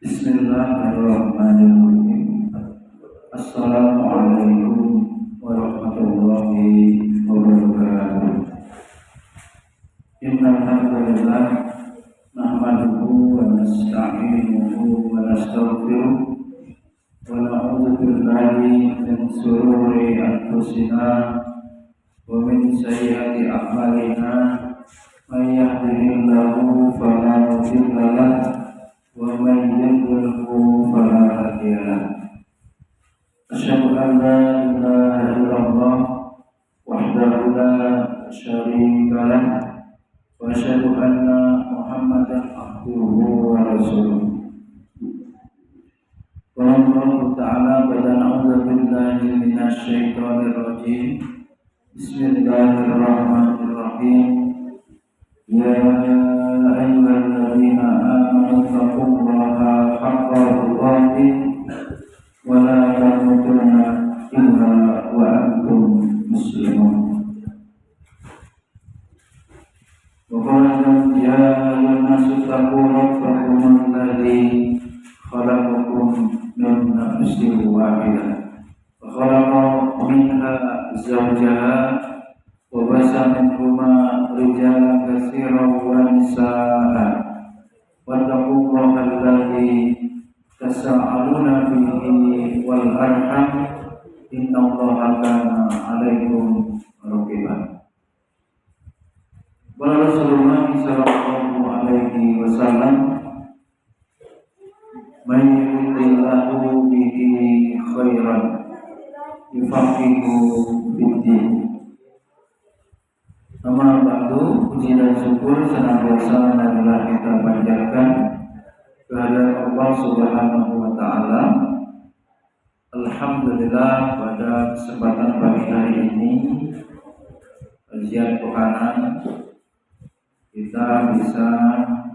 Bismillahirrahmanirrahim. Assalamualaikum warahmatullahi wabarakatuh. Innal hamdalillah nahmaduhu wa nasta'inuhu wa nastaghfiruh wa na'udzu billahi min shururi anfusina wa min sayyiati a'malina. May yahdihillahu fala mudilla lahu wa may yudlilhu fala hadiya lahu. Asyhadu an la ilaha illallah wahdahu la syarika lahu wa asyhadu anna Muhammadan abduhu wa rasuluh. Qala Allah Ta'ala ba'da a'udzu billahi minasy syaithanir rajim. Bismillahirrahmanirrahim. Ya ayyuhalladzina amanu taqullaha haqqa tuqatih wa la tamutunna illa wa antum muslimun. Wa qala ya ayyuhan nasu taqu rabbakum alladzi khalaqakum min nafsin wahidah wa khalaqa minha zawjaha wa basa minhuma rijalan katsiran wa nisaa wattaqullaha alladzi tasaaluna bihi wal arham innallaha kana 'alaikum raqiba. Qala Rasulullah sallallahu alaihi wasallam, "Man yuridillahu bihi khairan yufaqihu fid-din." Nama ba'du, puji dan syukur senantiasa marilah kita panjatkan kehadirat Allah Subhanahu wa taala. Alhamdulillah, pada kesempatan pagi hari ini kajian pekanan kita bisa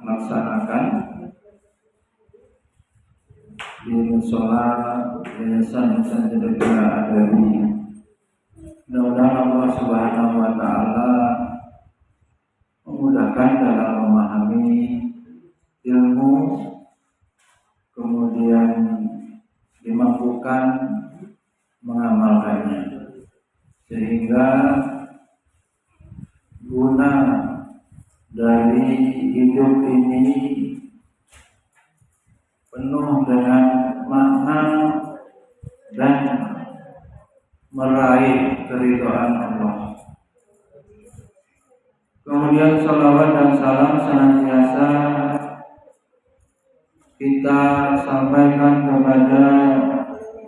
melaksanakan di mushola Yayasan Ihsan Cendekia Adabi. Mudah-mudahan Allah Subhanahu wa taala memudahkan dalam memahami ilmu, kemudian dimampukan mengamalkannya, sehingga guna dari hidup ini penuh dengan makna dan meraih keridhaan Allah. Kemudian salawat dan salam senantiasa kita sampaikan kepada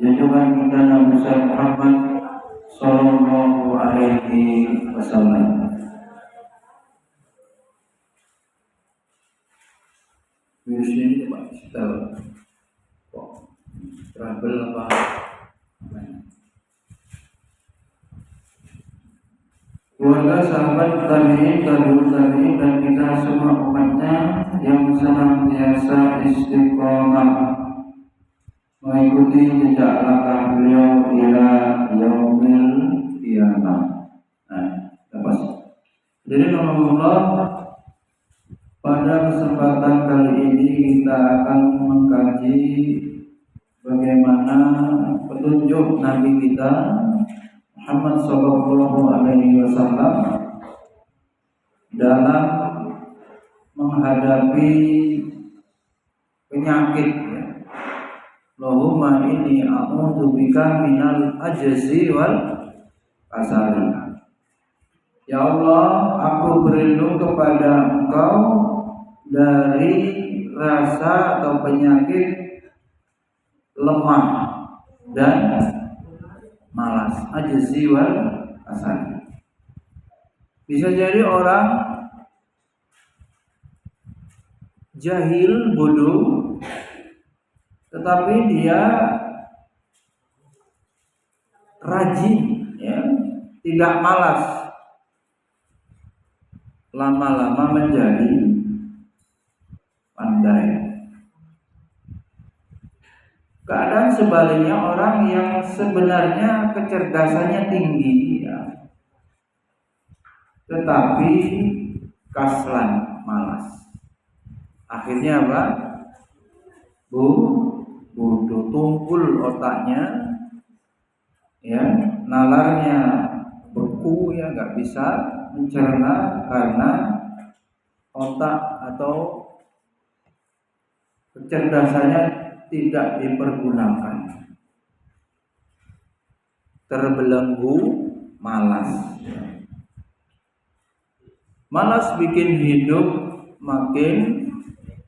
junjungan kita Nabi Muhammad sallallahu alaihi wasallam. Virus ini Pak, kita kok trouble apa? Keluarga sahabat tabi'in, tabi'ut tabi'in, dan kita semua umatnya yang senantiasa istiqomah mengikuti jejak langkah beliau ila yaumil qiyamah. Lepas. Jadi Allah, pada kesempatan kali ini kita akan mengkaji bagaimana petunjuk Nabi kita Muhammad sallallahu alaihi wasallam dalam menghadapi penyakit. Allahumma inni a'udzu bika minal ajzi wal kasali. Ya Allah, aku berlindung kepada Engkau dari rasa atau penyakit lemah dan malas, ajzi wal kasal. Bisa jadi orang jahil, bodoh, tetapi dia rajin, ya, tidak malas, lama-lama menjadi pandai. Keadaan sebaliknya, orang yang sebenarnya kecerdasannya tinggi, ya, tetapi kaslan, malas. Akhirnya apa? bodoh, tumpul otaknya, ya, nalarnya beku, ya, nggak bisa mencerna karena otak atau kecerdasannya tidak dipergunakan, terbelenggu malas. Malas bikin hidup makin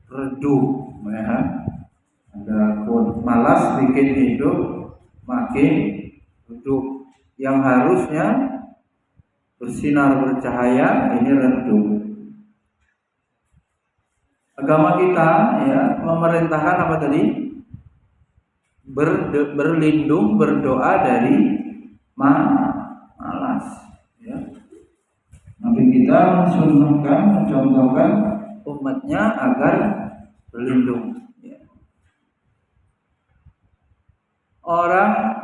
redup, ya. Ada quote, malas bikin hidup makin redup. Yang harusnya bersinar bercahaya ini redup. Agama kita, ya, memerintahkan apa tadi? Berlindung, berdoa dari malas, ya. Nabi kita mencontohkan umatnya agar berlindung, ya. Orang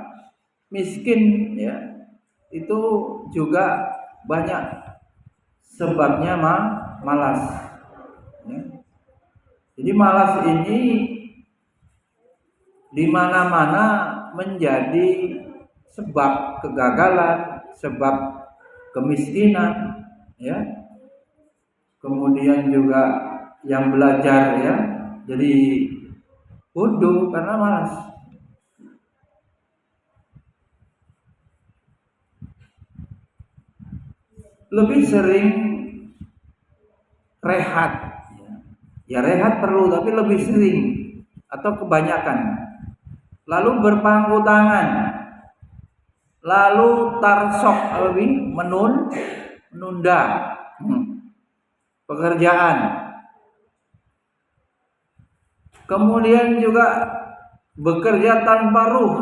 miskin, ya, itu juga banyak sebabnya malas, ya. Jadi malas ini di mana-mana menjadi sebab kegagalan, sebab kemiskinan, ya. Kemudian juga yang belajar, ya, jadi bodoh karena malas. Lebih sering rehat, ya, rehat perlu tapi lebih sering atau kebanyakan. Lalu berpangku tangan, lalu tarsok, menunda pekerjaan. Kemudian juga bekerja tanpa ruh,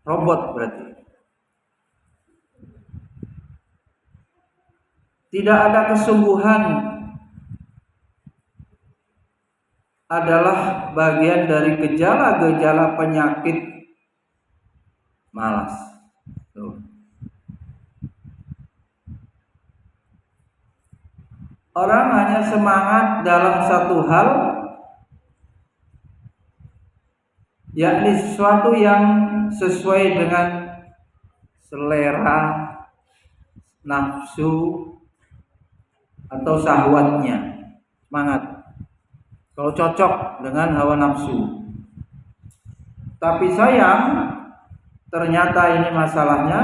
robot berarti. Tidak ada kesungguhan adalah bagian dari gejala-gejala penyakit malas. Tuh. Orang hanya semangat dalam satu hal, yakni sesuatu yang sesuai dengan selera, nafsu atau syahwatnya. Semangat kalau cocok dengan hawa nafsu. Tapi sayang, ternyata ini masalahnya,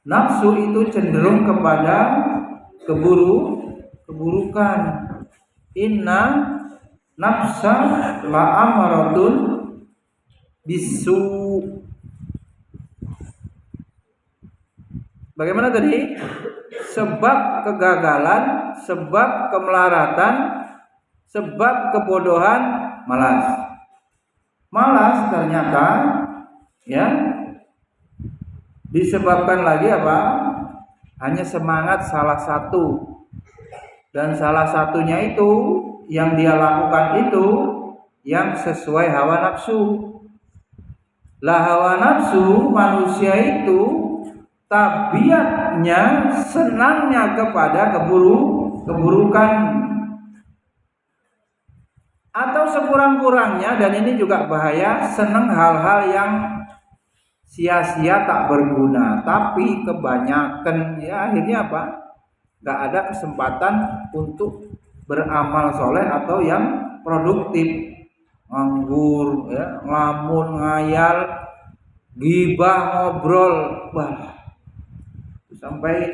nafsu itu cenderung kepada keburukan. Inna nafsa la'amaratun bisu. Bagaimana tadi? Sebab kegagalan, sebab kemelaratan, sebab kebodohan, malas. Malas ternyata, ya, disebabkan lagi apa? Hanya semangat salah satu, dan salah satunya itu yang dia lakukan itu yang sesuai hawa nafsu. Lah hawa nafsu manusia itu tabiatnya senangnya kepada keburukan. Atau sekurang-kurangnya, dan ini juga bahaya, senang hal-hal yang sia-sia tak berguna. Tapi kebanyakan, ya, akhirnya apa? Gak ada kesempatan untuk beramal soleh atau yang produktif. Nganggur, ya, ngelamun, ngayal, gibah, ngobrol, wah, sampai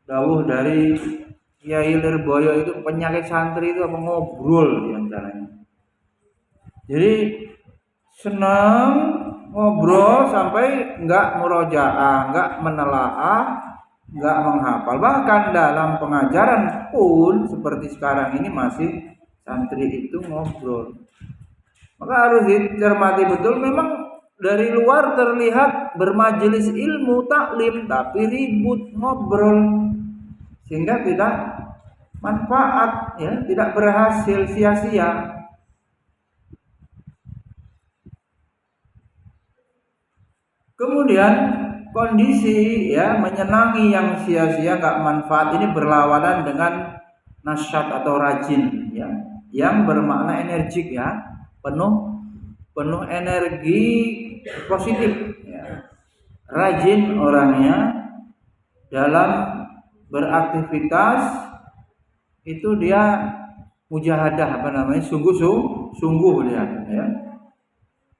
dawuh dari Kiai Lirboyo itu penyakit santri itu apa? Ngobrol diantaranya. Jadi senang ngobrol sampai enggak murojaah, enggak menelaah, enggak menghafal. Bahkan dalam pengajaran pun seperti sekarang ini masih santri itu ngobrol. Maka harus dicermati betul. Memang dari luar terlihat bermajelis ilmu, taklim, tapi ribut, ngobrol, sehingga tidak manfaat, ya, tidak berhasil, sia-sia. Kemudian kondisi, ya, menyenangi yang sia-sia, nggak manfaat ini berlawanan dengan nasyat atau rajin, ya. yang bermakna energik ya, penuh energi positif ya. Rajin orangnya dalam beraktivitas itu dia mujahadah sungguh dia ya.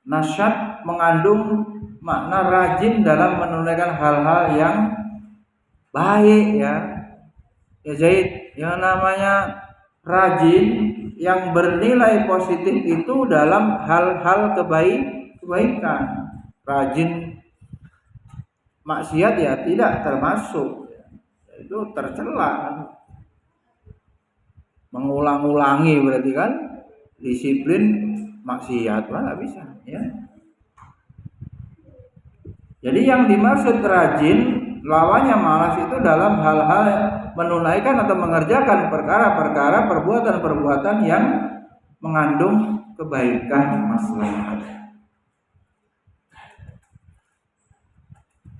Nasyat mengandung makna rajin dalam menunaikan hal-hal yang baik ya. Ya Zaid, yang namanya rajin yang bernilai positif itu dalam hal-hal kebaikan. Rajin maksiat ya tidak termasuk. Itu tercela. Mengulang-ulangi berarti kan disiplin maksiat nggak bisa ya. Jadi yang dimaksud rajin lawannya malas itu dalam hal-hal menunaikan atau mengerjakan perkara-perkara perbuatan-perbuatan yang mengandung kebaikan maslahat.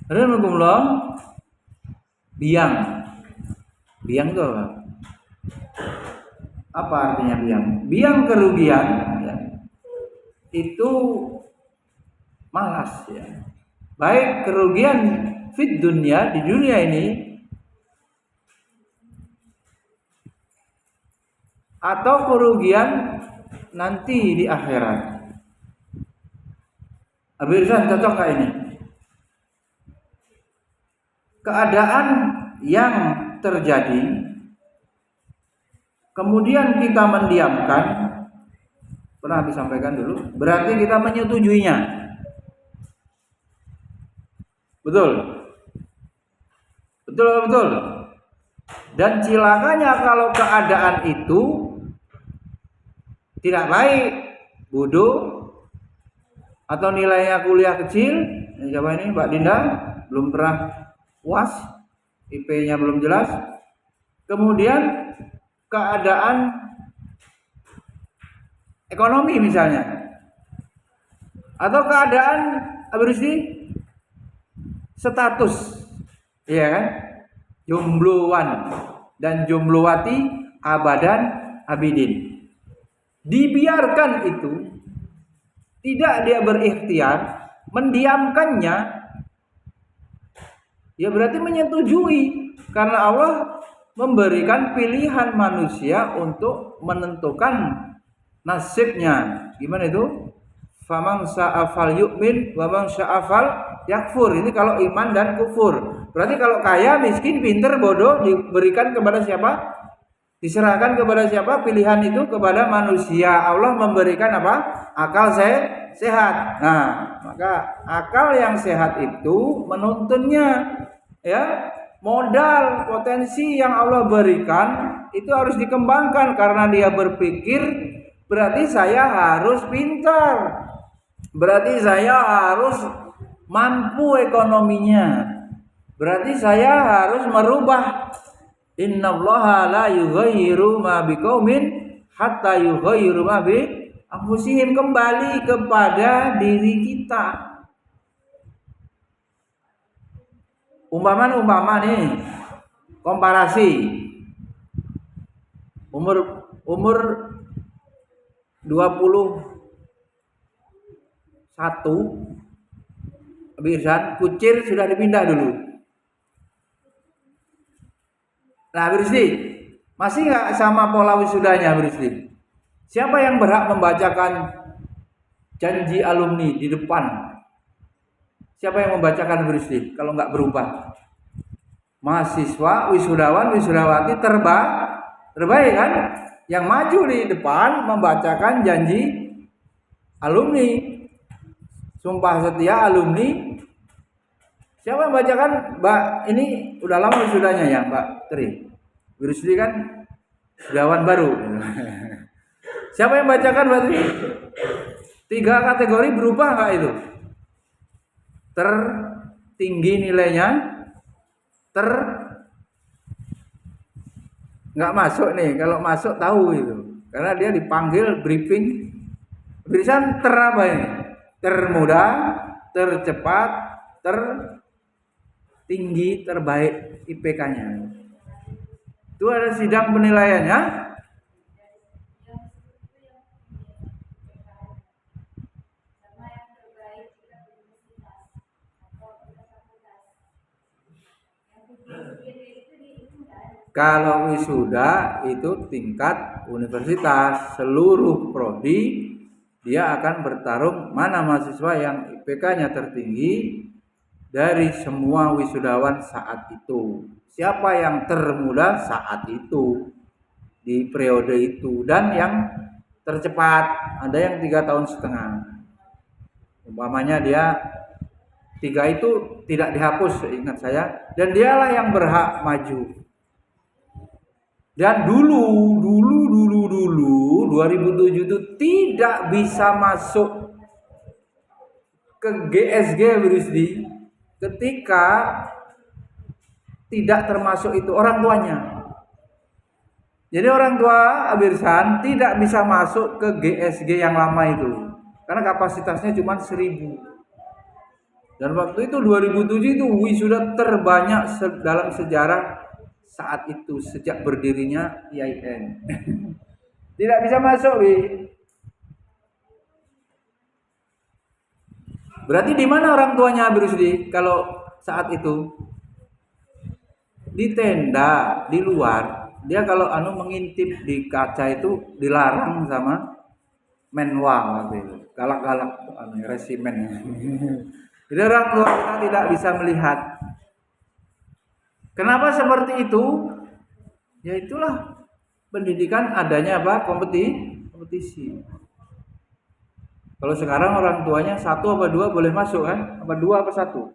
Alhamdulillah. Biang itu apa artinya biang? Biang kerugian ya, itu malas ya. Baik kerugian fit dunia, di dunia ini, atau kerugian nanti di akhirat. Abirsan cocok gak ini? Keadaan yang terjadi kemudian kita mendiamkan, pernah disampaikan dulu, berarti kita menyetujuinya. Betul. Dan cilakanya kalau keadaan itu tidak baik, bodoh, atau nilainya kuliah kecil, siapa ini Mbak Dinda, belum pernah UAS, IP-nya belum jelas. Kemudian keadaan ekonomi misalnya, atau keadaan status, ya kan? Jombloan dan jombloati abadan abidin. Dibiarkan itu, tidak dia berikhtiar, mendiamkannya, ya berarti menyetujui, karena Allah memberikan pilihan manusia untuk menentukan nasibnya. Gimana itu? Faman sya'afal yu'min wa man sya'afal yakfur. Ini kalau iman dan kufur. Berarti kalau kaya, miskin, pinter, bodoh diberikan kepada siapa? Diserahkan kepada siapa? Pilihan itu kepada manusia. Allah memberikan apa? Akal sehat. Nah, maka akal yang sehat itu menuntunnya ya, modal potensi yang Allah berikan itu harus dikembangkan, karena dia berpikir berarti saya harus pintar, berarti saya harus mampu ekonominya, berarti saya harus merubah. Innallaha la yughayyiru ma biqaumin hatta yughayyiru ma bi anfusihim, kembali kepada diri kita. Umpama nih, komparasi umur 21 Birsan, kucir sudah dipindah dulu. Nah, Birsi, masih nggak sama pola wisudanya, Birsi? Siapa yang berhak membacakan janji alumni di depan? Siapa yang membacakan, Birsi? Kalau nggak berubah, mahasiswa, wisudawan, wisudawati terbaik kan? Yang maju di depan membacakan janji alumni, sumpah setia alumni. Siapa yang bacakan? Mbak, ini udah lama wisudanya ya, Mbak Tri. Wirusli kan wisudawan baru. Siapa yang bacakan, Mbak Tri? 3 kategori berubah nggak itu? Tertinggi nilainya, nggak masuk nih. Kalau masuk tahu itu, karena dia dipanggil briefing. Birisan apa ini? Termudah, tercepat, tertinggi, terbaik IPK-nya. Itu ada sidang penilaiannya. Kalau wisuda itu tingkat universitas, seluruh prodi dia akan bertarung mana mahasiswa yang IPK-nya tertinggi dari semua wisudawan saat itu. Siapa yang termuda saat itu di periode itu, dan yang tercepat ada yang 3,5 tahun. Umpamanya dia 3 itu tidak dihapus seingat saya, dan dialah yang berhak maju. Dan dulu 2007 itu tidak bisa masuk ke GSG Wirisdi ketika tidak termasuk itu orang tuanya. Jadi orang tua Abirsan tidak bisa masuk ke GSG yang lama itu karena kapasitasnya cuma 1.000. Dan waktu itu 2007 itu wisuda terbanyak dalam sejarah saat itu sejak berdirinya IAIN. Tidak bisa masuk, Wi. Berarti di mana orang tuanya Abirusdi kalau saat itu? Di tenda, di luar. Dia kalau mengintip di kaca itu dilarang sama Menwa waktu itu. Galak-galak resimen. Jadi orang tua kita tidak bisa melihat. Kenapa seperti itu? Ya itulah pendidikan adanya apa? Kompetisi. Kalau sekarang orang tuanya 1 apa 2 boleh masuk kan? Apa 2 apa 1?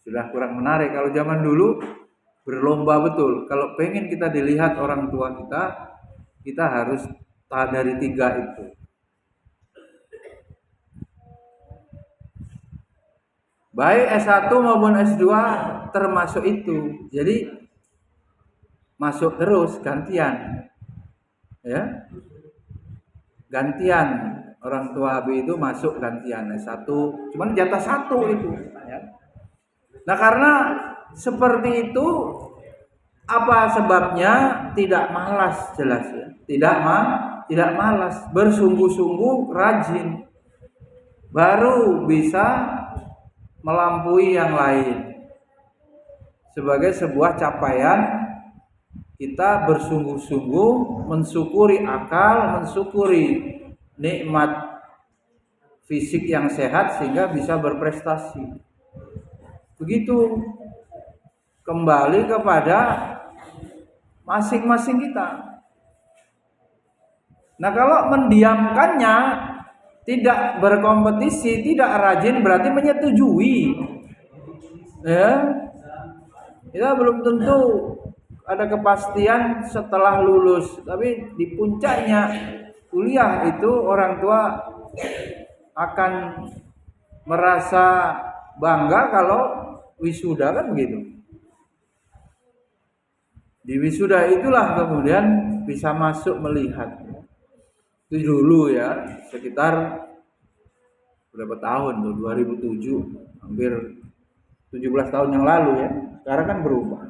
Sudah kurang menarik. Kalau zaman dulu berlomba betul. Kalau pengen kita dilihat orang tua kita harus dari 3 itu. Baik S1 maupun S2 termasuk itu. Jadi masuk terus gantian. Ya. Gantian orang tua Abi itu masuk gantian S1, cuman jatah 1 itu ya. Nah, karena seperti itu apa sebabnya? Tidak malas jelas ya. Tidak malas, bersungguh-sungguh rajin. Baru bisa melampaui yang lain. Sebagai sebuah capaian kita bersungguh-sungguh mensyukuri akal, mensyukuri nikmat fisik yang sehat sehingga bisa berprestasi. Begitu. Kembali kepada masing-masing kita. Nah, kalau mendiamkannya, tidak berkompetisi, tidak rajin, berarti menyetujui. Ya. Kita belum tentu ada kepastian setelah lulus, tapi di puncaknya kuliah itu orang tua akan merasa bangga kalau wisuda kan begitu. Di wisuda itulah kemudian bisa masuk melihat. Itu dulu ya, sekitar berapa tahun tuh, 2007, hampir 17 tahun yang lalu ya. Sekarang kan berubah.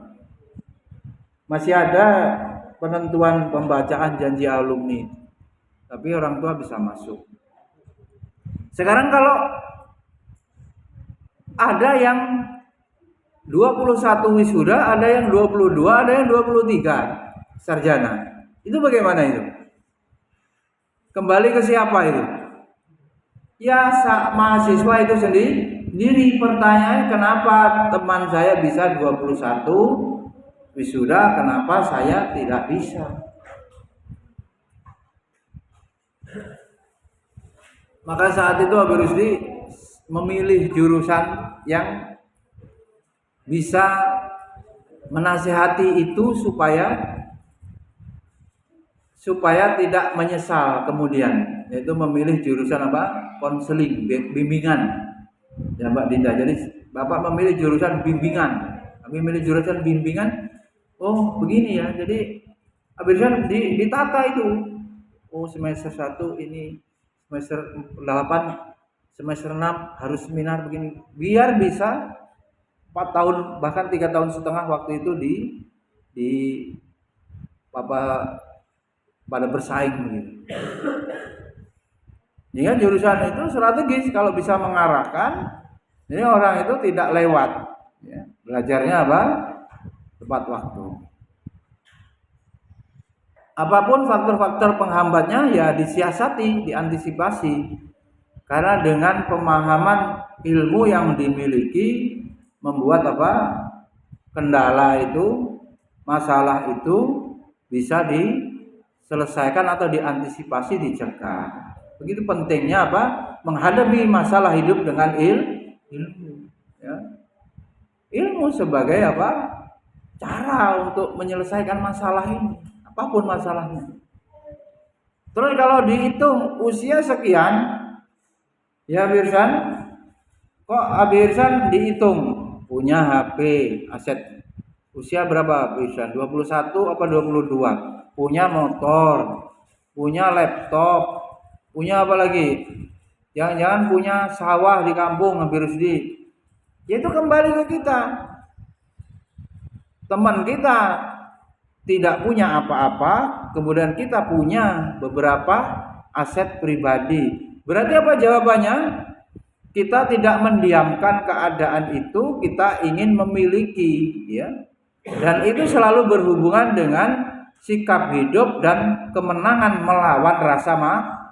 Masih ada penentuan pembacaan janji alumni, tapi orang tua bisa masuk. Sekarang kalau ada yang 21 wisuda, ada yang 22, ada yang 23 sarjana. Itu bagaimana itu? Kembali ke siapa itu? Ya mahasiswa itu sendiri. Pertanyaannya, kenapa teman saya bisa 21 wisuda, kenapa saya tidak bisa? Maka saat itu Abi Rusdi memilih jurusan yang bisa menasihati itu supaya tidak menyesal kemudian, yaitu memilih jurusan apa? Konseling, bimbingan. Ya Mbak Dinda. Jadi Bapak memilih jurusan bimbingan. Kami memilih jurusan bimbingan. Oh, begini ya. Jadi Abirsan ditata itu. Oh, semester 1 ini, semester 8, semester 6 harus seminar begini. Biar bisa 4 tahun bahkan 3,5 tahun waktu itu di pada bersaing begitu. Ya, jurusan itu strategis kalau bisa mengarahkan. Jadi orang itu tidak lewat. Ya, belajarnya apa? tepat waktu. Apapun faktor-faktor penghambatnya ya disiasati, diantisipasi. Karena dengan pemahaman ilmu yang dimiliki membuat kendala itu, masalah itu bisa diselesaikan atau diantisipasi, dicegah. Begitu pentingnya menghadapi masalah hidup dengan ilmu. Ya. Ilmu sebagai cara untuk menyelesaikan masalah ini, apapun masalahnya. Terus kalau dihitung usia sekian, ya Birsan, kok Birsan dihitung punya HP, aset usia berapa Birsan? 21 apa 22? Punya motor, punya laptop, punya apa lagi? Jangan-jangan punya sawah di kampung hampir sedih. Ya itu kembali ke kita. Teman kita tidak punya apa-apa, kemudian kita punya beberapa aset pribadi. Berarti apa jawabannya? Kita tidak mendiamkan keadaan itu, kita ingin memiliki, ya. Dan itu selalu berhubungan dengan sikap hidup dan kemenangan melawan rasa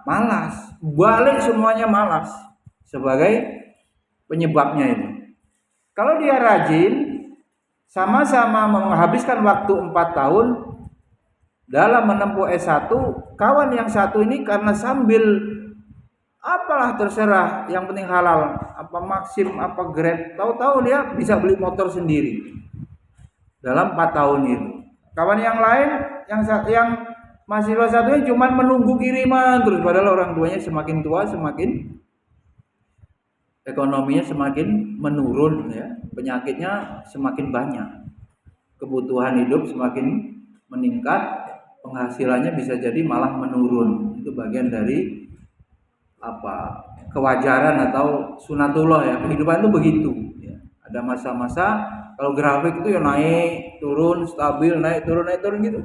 malas. Balik semuanya malas sebagai penyebabnya ini. Kalau dia rajin, sama-sama menghabiskan waktu 4 tahun dalam menempuh S1, kawan yang satu ini karena sambil apalah terserah, yang penting halal, apa Maxim, apa Grab, tahu-tahu dia bisa beli motor sendiri dalam 4 tahun itu. Kawan yang lain yang mahasiswa satunya cuma menunggu kiriman terus, padahal orang tuanya semakin tua semakin ekonominya semakin menurun, ya, penyakitnya semakin banyak, kebutuhan hidup semakin meningkat, penghasilannya bisa jadi malah menurun. Itu bagian dari kewajaran atau sunatullah, ya, kehidupan itu begitu, ya. Ada masa-masa kalau grafik itu ya naik turun, stabil, naik turun gitu.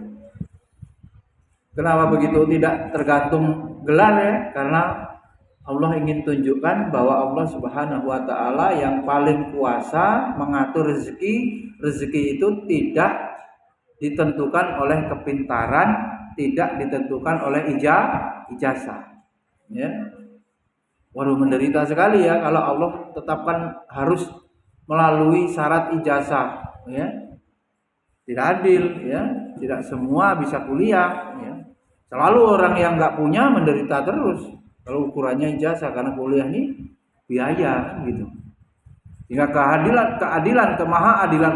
Kenapa begitu? Tidak tergantung gelar, ya, karena Allah ingin tunjukkan bahwa Allah Subhanahu wa taala yang paling kuasa mengatur rezeki. Rezeki itu tidak ditentukan oleh kepintaran, tidak ditentukan oleh ijazah. Ya. Waduh, menderita sekali ya kalau Allah tetapkan harus melalui syarat ijazah, ya. Tidak adil, ya. Tidak semua bisa kuliah, ya. Selalu orang yang nggak punya menderita terus. Kalau ukurannya ijazah, karena kuliah ini biaya, gitu. Jika keadilan, kemahaadilan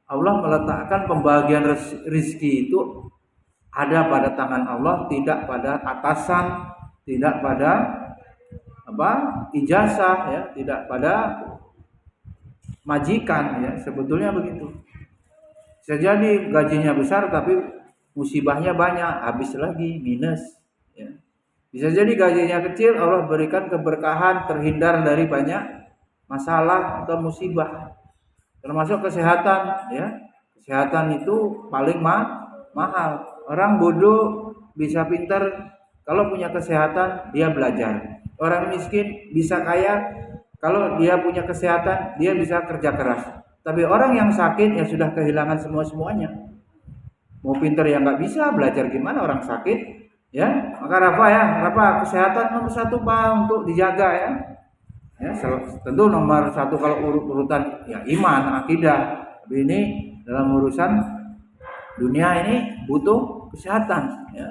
Allah meletakkan pembagian rezeki itu ada pada tangan Allah, tidak pada atasan, tidak pada ijazah, ya, tidak pada majikan, ya. Sebetulnya begitu. Bisa jadi gajinya besar tapi musibahnya banyak, habis lagi minus, ya. Bisa jadi gajinya kecil, Allah berikan keberkahan, terhindar dari banyak masalah atau musibah. Termasuk kesehatan, ya. Kesehatan itu paling mahal. Orang bodoh bisa pintar kalau punya kesehatan, dia belajar. Orang miskin bisa kaya kalau dia punya kesehatan, dia bisa kerja keras. Tapi orang yang sakit ya sudah kehilangan semuanya. Mau pintar ya nggak bisa, belajar gimana orang sakit? Ya, maka Rafa kesehatan nomor 1 Pak untuk dijaga, ya. Ya, tentu nomor 1 kalau urutan ya iman, akidah. Tapi ini dalam urusan dunia ini butuh kesehatan, ya.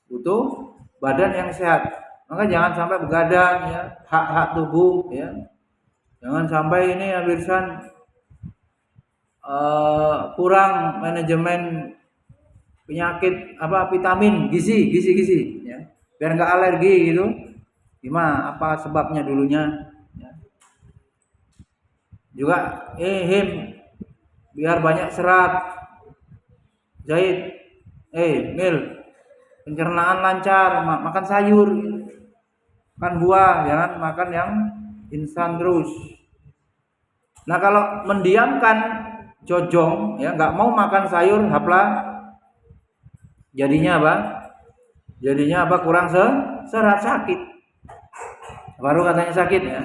Butuh badan yang sehat. Maka jangan sampai begadang, ya, hak-hak tubuh, ya. Jangan sampai ini ya Birsan kurang manajemen penyakit vitamin, gizi, ya. Biar nggak alergi gitu. Gimana? Apa sebabnya dulunya? Ya. Juga him biar banyak serat. Zahid, Mil, pencernaan lancar, makan sayur, makan buah, jangan makan yang instan terus. Nah kalau mendiamkan jojong, ya, nggak mau makan sayur, hapla. Jadinya kurang serat, sakit. Baru katanya sakit, ya.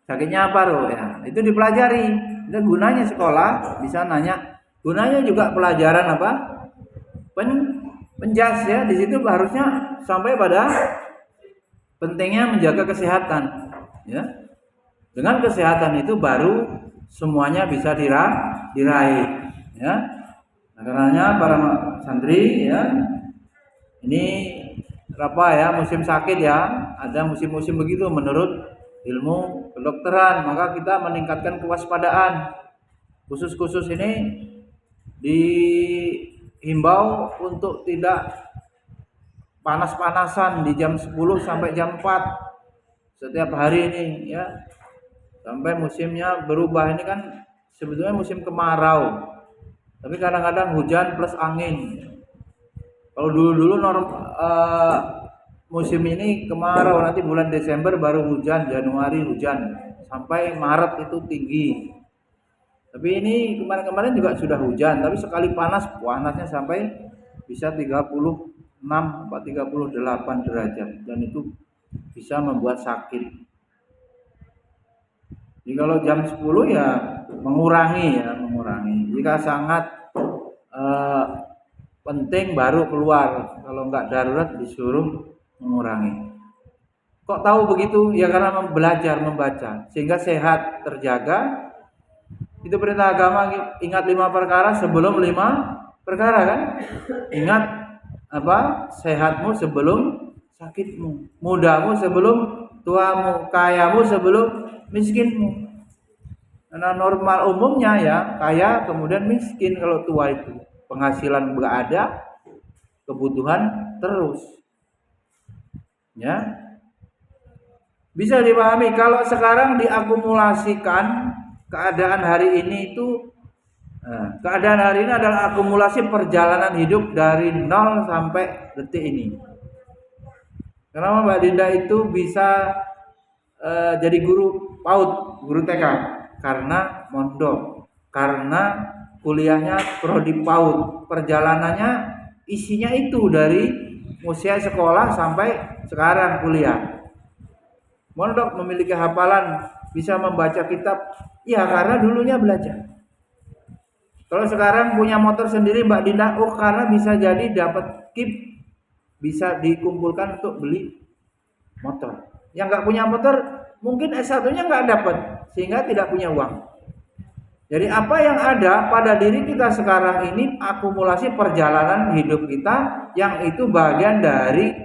Sakitnya apa, Ro? Ya, itu dipelajari. Dan gunanya sekolah bisa nanya, gunanya juga pelajaran apa? Penjas ya. Di situ harusnya sampai pada pentingnya menjaga kesehatan ya. Dengan kesehatan itu baru semuanya bisa diraih ya. Nah, karenanya para santri ya, ini apa ya, musim sakit ya, ada musim-musim begitu menurut ilmu kedokteran, maka kita meningkatkan kewaspadaan. Khusus ini dihimbau untuk tidak panas-panasan di jam 10 sampai jam 4 setiap hari ini ya. Sampai musimnya berubah, ini kan sebetulnya musim kemarau. Tapi kadang-kadang hujan plus angin. Kalau dulu musim ini kemarau, nanti bulan Desember baru hujan, Januari hujan, sampai Maret itu tinggi. Tapi ini kemarin-kemarin juga sudah hujan, tapi sekali panasnya sampai bisa 36 atau 38 derajat, dan itu bisa membuat sakit. Jadi kalau jam 10 ya mengurangi. Jika sangat penting baru keluar, kalau enggak darurat disuruh mengurangi. Kok tahu begitu? Ya karena belajar membaca sehingga sehat terjaga. Itu perintah agama, ingat 5 perkara sebelum 5 perkara kan? Ingat apa? Sehatmu sebelum sakitmu, mudamu sebelum tuamu, kayamu sebelum miskinmu. Karena normal umumnya ya kaya kemudian miskin kalau tua itu. Penghasilan enggak ada, kebutuhan terus. Ya. Bisa dipahami kalau sekarang diakumulasikan keadaan hari ini itu, keadaan hari ini adalah akumulasi perjalanan hidup dari 0 sampai detik ini. Kenapa Mbak Dinda itu bisa jadi guru PAUD, guru TK? Karena mondok, karena kuliahnya prodi PAUD, perjalanannya isinya itu dari usia sekolah sampai sekarang kuliah. Mondok memiliki hafalan, bisa membaca kitab, ya karena dulunya belajar. Kalau sekarang punya motor sendiri Mbak Dinda, karena bisa jadi dapat KIP, bisa dikumpulkan untuk beli motor. Yang nggak punya motor mungkin S1-nya nggak dapat, sehingga tidak punya uang. Jadi apa yang ada pada diri kita sekarang ini akumulasi perjalanan hidup kita, yang itu bagian dari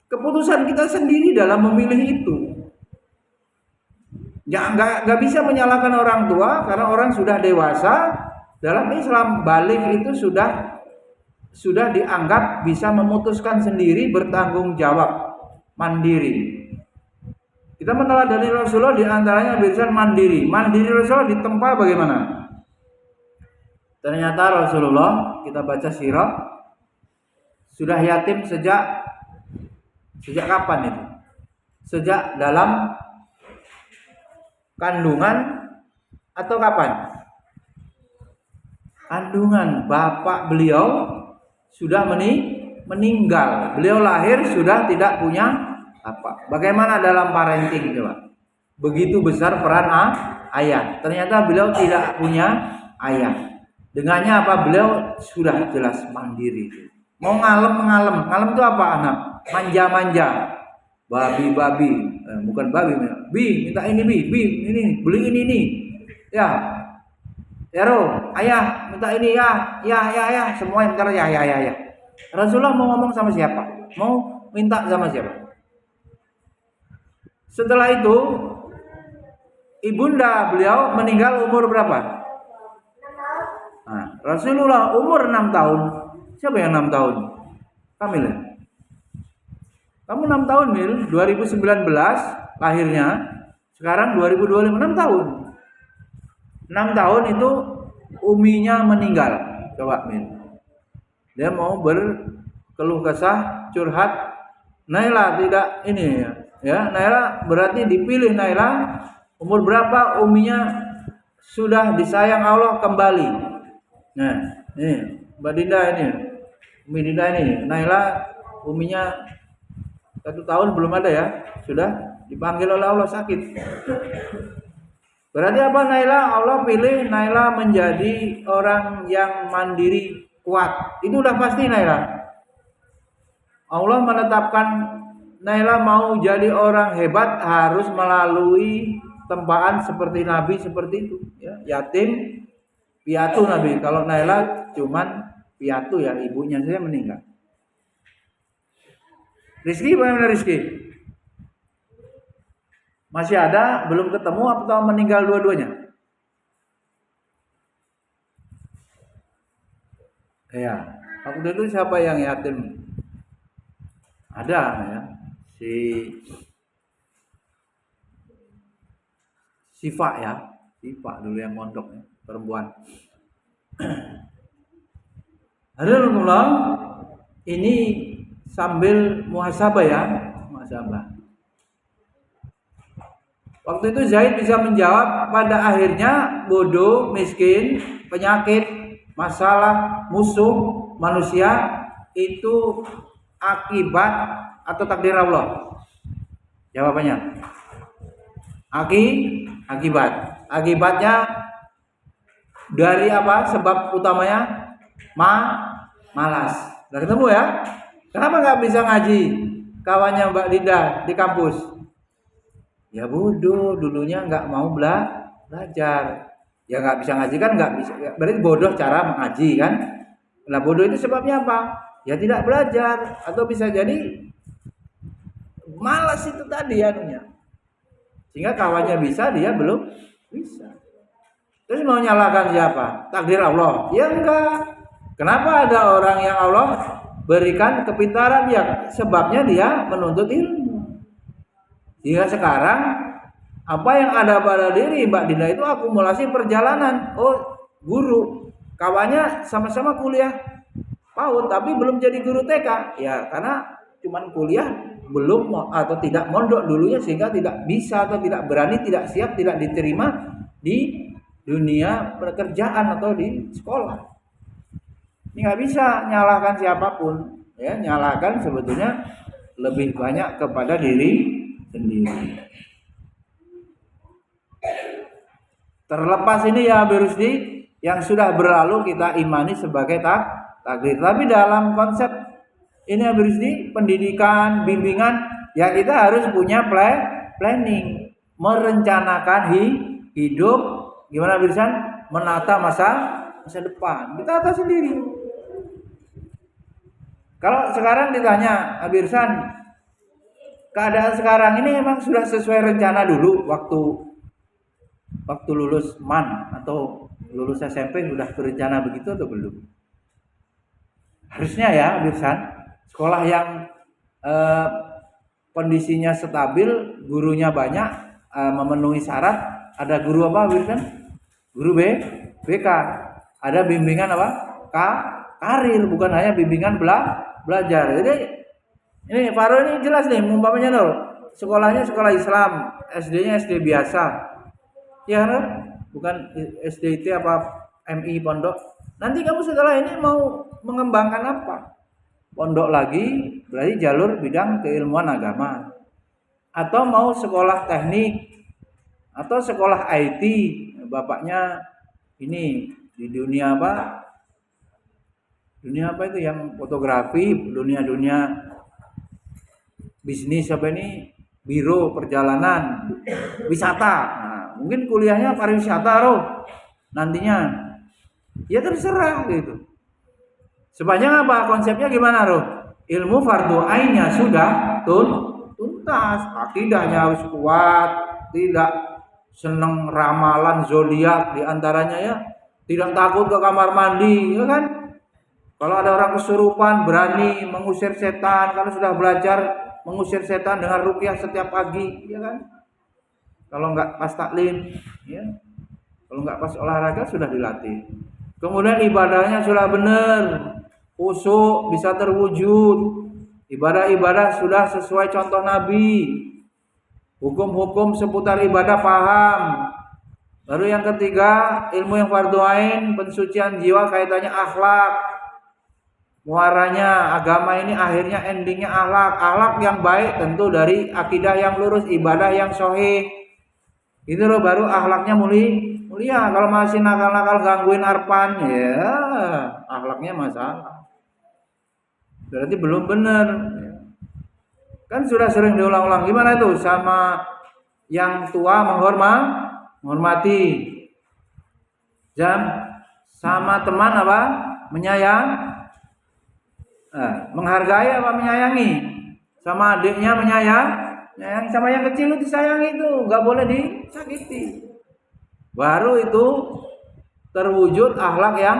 keputusan kita sendiri dalam memilih itu. Ya nggak bisa menyalahkan orang tua, karena orang sudah dewasa. Dalam Islam balik itu sudah dianggap bisa memutuskan sendiri, bertanggung jawab, mandiri. Kita meneladani Rasulullah, diantaranya birisan mandiri. Mandiri Rasulullah ditempa bagaimana? Ternyata Rasulullah, kita baca sirah, sudah yatim sejak kapan itu? Sejak dalam kandungan atau kapan? Kandungan. Bapak beliau sudah meninggal. Beliau lahir sudah tidak punya apa? Bagaimana dalam parenting coba? Begitu besar peran ayah. Ternyata beliau tidak punya ayah. Dengannya apa? Beliau sudah jelas mandiri. Mau ngalem. Ngalem itu apa anak? Manja. Babi. Bukan babi. Bi, minta ini bi. Ini, beli ini. Ya. Ya roh, ayah minta ini ya. Semua yang minta ya. Rasulullah mau ngomong sama siapa? Mau minta sama siapa? Setelah itu ibunda beliau meninggal umur berapa? Nah, Rasulullah umur 6 tahun. Siapa yang 6 tahun? Kamil ya? Kamu 6 tahun Mil, 2019 lahirnya. Sekarang 2025, 6 tahun. 6 tahun itu uminya meninggal. Coba Mil. Dia mau berkeluh kesah, curhat. Naila tidak ini ya. Ya, Naila berarti dipilih. Naila umur berapa uminya sudah disayang Allah kembali. Nah, ini Mbak Dinda ini. Umi Dinda ini. Naila uminya 1 tahun belum ada ya. Sudah dipanggil oleh Allah sakit. Berarti apa Naila? Allah pilih Naila menjadi orang yang mandiri, kuat. Itu udah pasti Naila. Allah menetapkan Naila mau jadi orang hebat harus melalui tempaan seperti Nabi seperti itu. Ya, yatim, piatu Nabi. Kalau Naila cuman piatu ya, ibunya saja meninggal. Rizki bagaimana Rizki? Masih ada, belum ketemu atau meninggal dua-duanya? Ya, waktu itu siapa yang yatim? Ada ya, si Sifa ya, Sifa dulu yang mondok ya, perempuan. Alhamdulillah, ini sambil muhasabah ya, muhasabah. Waktu itu Zaid bisa menjawab, pada akhirnya bodoh, miskin, penyakit, masalah, musuh, manusia itu akibat atau takdir Allah? Jawabannya akibat. Akibatnya dari apa? Sebab utamanya malas. Udah ketemu ya? Kenapa nggak bisa ngaji? Kawannya Mbak Linda di kampus. Ya bodoh, dulunya nggak mau belajar. Ya nggak bisa ngaji kan nggak bisa. Berarti bodoh cara mengaji kan? Nah bodoh itu sebabnya apa? Ya tidak belajar atau bisa jadi malas itu tadi anunya. Sehingga kawannya bisa, dia belum bisa. Terus mau nyalakan siapa? Takdir Allah? Ya enggak. Kenapa ada orang yang Allah berikan kepintaran? Ya sebabnya dia menuntut ilmu. Hingga sekarang apa yang ada pada diri Mbak Dinda itu akumulasi perjalanan. Oh, guru, kawannya sama-sama kuliah PAUD tapi belum jadi guru TK. Ya, karena cuman kuliah belum atau tidak mondok dulunya sehingga tidak bisa atau tidak berani, tidak siap, tidak diterima di dunia pekerjaan atau di sekolah. Ini nggak bisa nyalahkan siapapun, ya, nyalahkan sebetulnya lebih banyak kepada diri sendiri. Terlepas ini ya Birusdi yang sudah berlalu kita imani sebagai takdir. Tapi dalam konsep ini ya Birusdi, pendidikan, bimbingan, ya kita harus punya planning, merencanakan hidup gimana Birsan, menata masa depan. Kita tata sendiri. Kalau sekarang ditanya Birsan, keadaan sekarang ini memang sudah sesuai rencana dulu waktu lulus MAN atau lulus SMP sudah berencana begitu atau belum? Harusnya ya Birsan, sekolah yang kondisinya stabil, gurunya banyak, memenuhi syarat, ada guru apa Birsan? Guru BK, ada bimbingan apa? Karir, bukan hanya bimbingan belajar. Jadi ini Faro ini jelas nih, umpamanya sekolahnya sekolah Islam, SD-nya SD biasa, ya bukan SDIT apa MI pondok. Nanti kamu setelah ini mau mengembangkan apa? Pondok lagi, berarti jalur bidang keilmuan agama, atau mau sekolah teknik, atau sekolah IT, bapaknya ini di dunia apa? Dunia apa itu yang fotografi, dunia bisnis apa ini, biro perjalanan, wisata. Nah, mungkin kuliahnya pariwisata nantinya. Ya terserah gitu. Sepanjang apa konsepnya gimana ilmu fardu ainnya sudah tuntas, akidahnya harus kuat, tidak seneng ramalan zodiak diantaranya ya, tidak takut ke kamar mandi, ya kan? Kalau ada orang kesurupan berani mengusir setan, kalau sudah belajar mengusir setan dengan ruqyah setiap pagi, ya kan? Kalau nggak pas taklim, ya. Kalau nggak pas olahraga sudah dilatih. Kemudian ibadahnya sudah benar, khusyuk bisa terwujud, ibadah-ibadah sudah sesuai contoh Nabi, hukum-hukum seputar ibadah paham. Baru yang ketiga, ilmu yang fardu ain, pensucian jiwa kaitannya akhlak. Muaranya agama ini akhirnya endingnya akhlak yang baik tentu dari akidah yang lurus, ibadah yang sahih. Itu loh baru akhlaknya mulia. Kalau masih nakal-nakal gangguin arpan, ya akhlaknya masalah. Berarti belum benar. Kan sudah sering diulang-ulang. Gimana itu sama yang tua menghormati. Jam sama teman apa? Menghargai apa menyayangi? Sama adiknya menyayangi, sama yang kecil itu disayangi, itu nggak boleh disakiti. Baru itu terwujud akhlak yang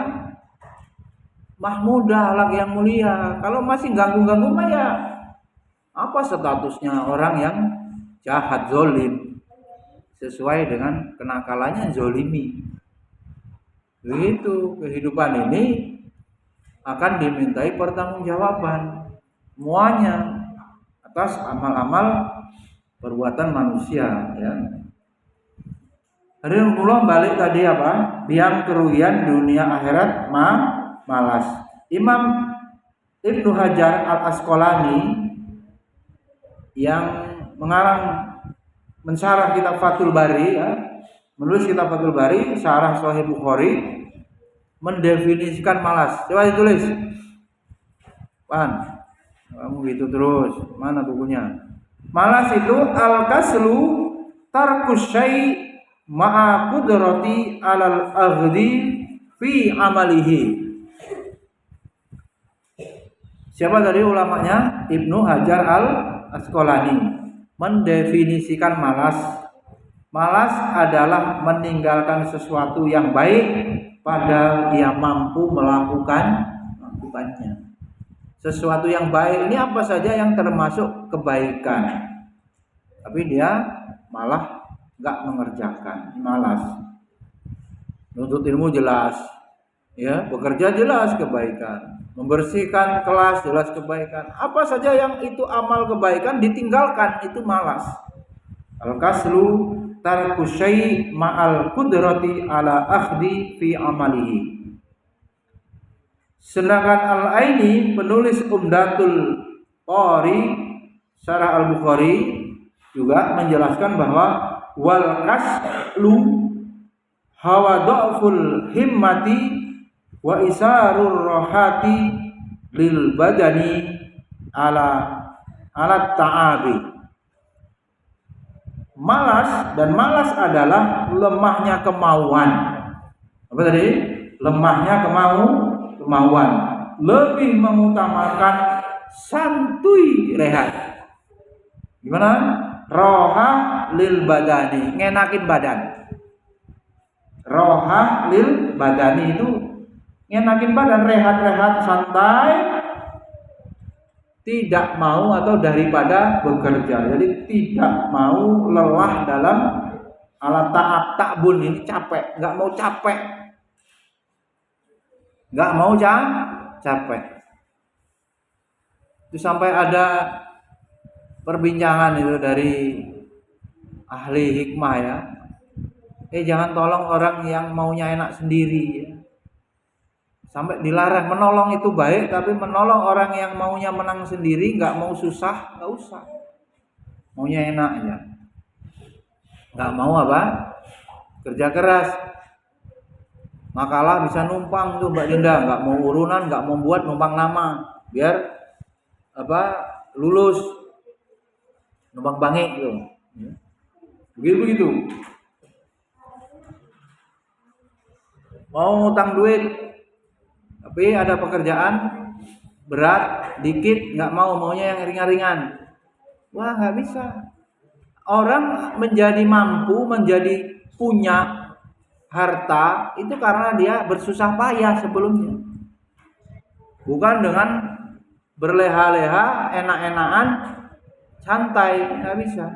mahmudah, akhlak yang mulia. Kalau masih ganggu-ganggu mah ya apa statusnya orang yang jahat, zolim, sesuai dengan kenakalannya zolimi. Begitu kehidupan ini akan dimintai pertanggungjawaban semuanya atas amal-amal perbuatan manusia, ya. Hadirin Allah, balik tadi apa? Biang kerugian dunia akhirat malas. Imam Ibnu Hajar Al-Asqalani yang mensyarah kitab Fathul Bari, ya, menulis kitab Fathul Bari, syarah Sahih Bukhari, mendefinisikan malas. Coba ditulis. Pan, kamu gitu terus. Mana bukunya? Malas itu al-kaslu tarkus syai' ma'a qudrati alal aghdi fi amalihi. Siapa tadi ulamanya? Ibnu Hajar Al-Asqalani mendefinisikan malas. Malas adalah meninggalkan sesuatu yang baik padahal dia mampu melakukannya. Sesuatu yang baik ini apa saja yang termasuk kebaikan, tapi dia malah nggak mengerjakan, malas. Nuntut ilmu jelas, ya, bekerja jelas kebaikan, membersihkan kelas jelas kebaikan. Apa saja yang itu amal kebaikan ditinggalkan, itu malas. Al-kaslu tarku syai' ma'al qudrati ala akhdi fi amalihi. Sedangkan Al-Aini, penulis Umdatul Qari Syarah Al-Bukhari, juga menjelaskan bahwa wal kaslu hawa dha'ful himmati wa isarur rohati lil badani ala ta'abi. Malas adalah lemahnya kemauan. Apa tadi? Lemahnya kemauan. Lebih mengutamakan santuy rehat. Gimana? Roha lil badani, ngenakin badan. Roha lil badani itu ngenakin badan, rehat-rehat santai, tidak mau atau daripada bekerja. Jadi tidak mau lelah dalam alat ta'bun ini, capek, nggak mau capek. Nggak mau capek. Itu sampai ada perbincangan itu dari ahli hikmah, ya. Jangan tolong orang yang maunya enak sendiri, ya. Sampai dilarang. Menolong itu baik, tapi menolong orang yang maunya menang sendiri, nggak mau susah, nggak usah. Maunya enak, ya. Nggak mau apa? Kerja keras. Makalah bisa numpang tuh Mbak Dinda, nggak mau urunan, nggak mau buat numpang nama, biar apa? Lulus. Numpang bangik gitu. Begitu. Mau ngutang duit, tapi ada pekerjaan berat, dikit, nggak maunya yang ringan-ringan. Wah, nggak bisa. Orang menjadi mampu, menjadi punya harta itu karena dia bersusah payah sebelumnya. Bukan dengan berleha-leha, enak-enakan, santai, nggak bisa.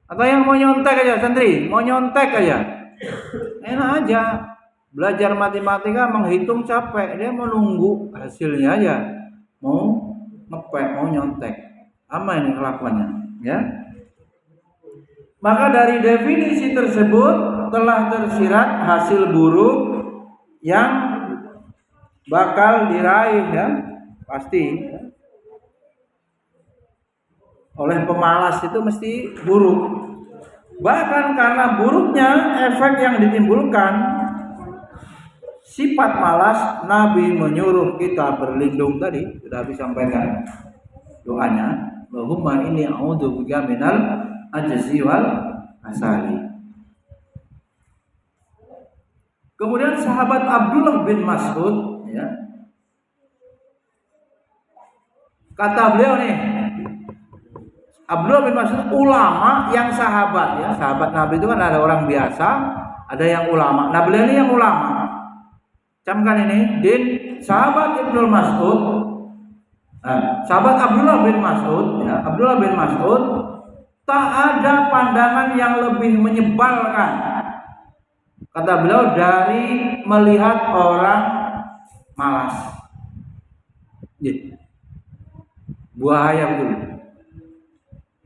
Atau yang mau nyontek aja, santri, mau nyontek aja, enak aja. Belajar matematika menghitung capek, dia menunggu hasilnya aja, mau ngepek, mau nyontek. Apa ini kelakuannya, ya? Maka dari definisi tersebut telah tersirat hasil buruk yang bakal diraih, ya, pasti, ya. Oleh pemalas itu mesti buruk. Bahkan karena buruknya efek yang ditimbulkan sifat malas, Nabi menyuruh kita berlindung tadi sudah disampaikan doanya, Allahumma inni a'udzubika minal ajzi wal kasali. Kemudian sahabat Abdullah bin Mas'ud, ya, kata beliau nih, Abdullah bin Mas'ud ulama yang sahabat, ya, sahabat Nabi itu kan ada orang biasa, ada yang ulama. Nah beliau ini yang ulama. Camkan ini, din sahabat Ibnu Mas'ud, sahabat Abdullah bin Mas'ud, ya, Abdullah bin Mas'ud, tak ada pandangan yang lebih menyebalkan, kata beliau, dari melihat orang malas. Bahaya betul.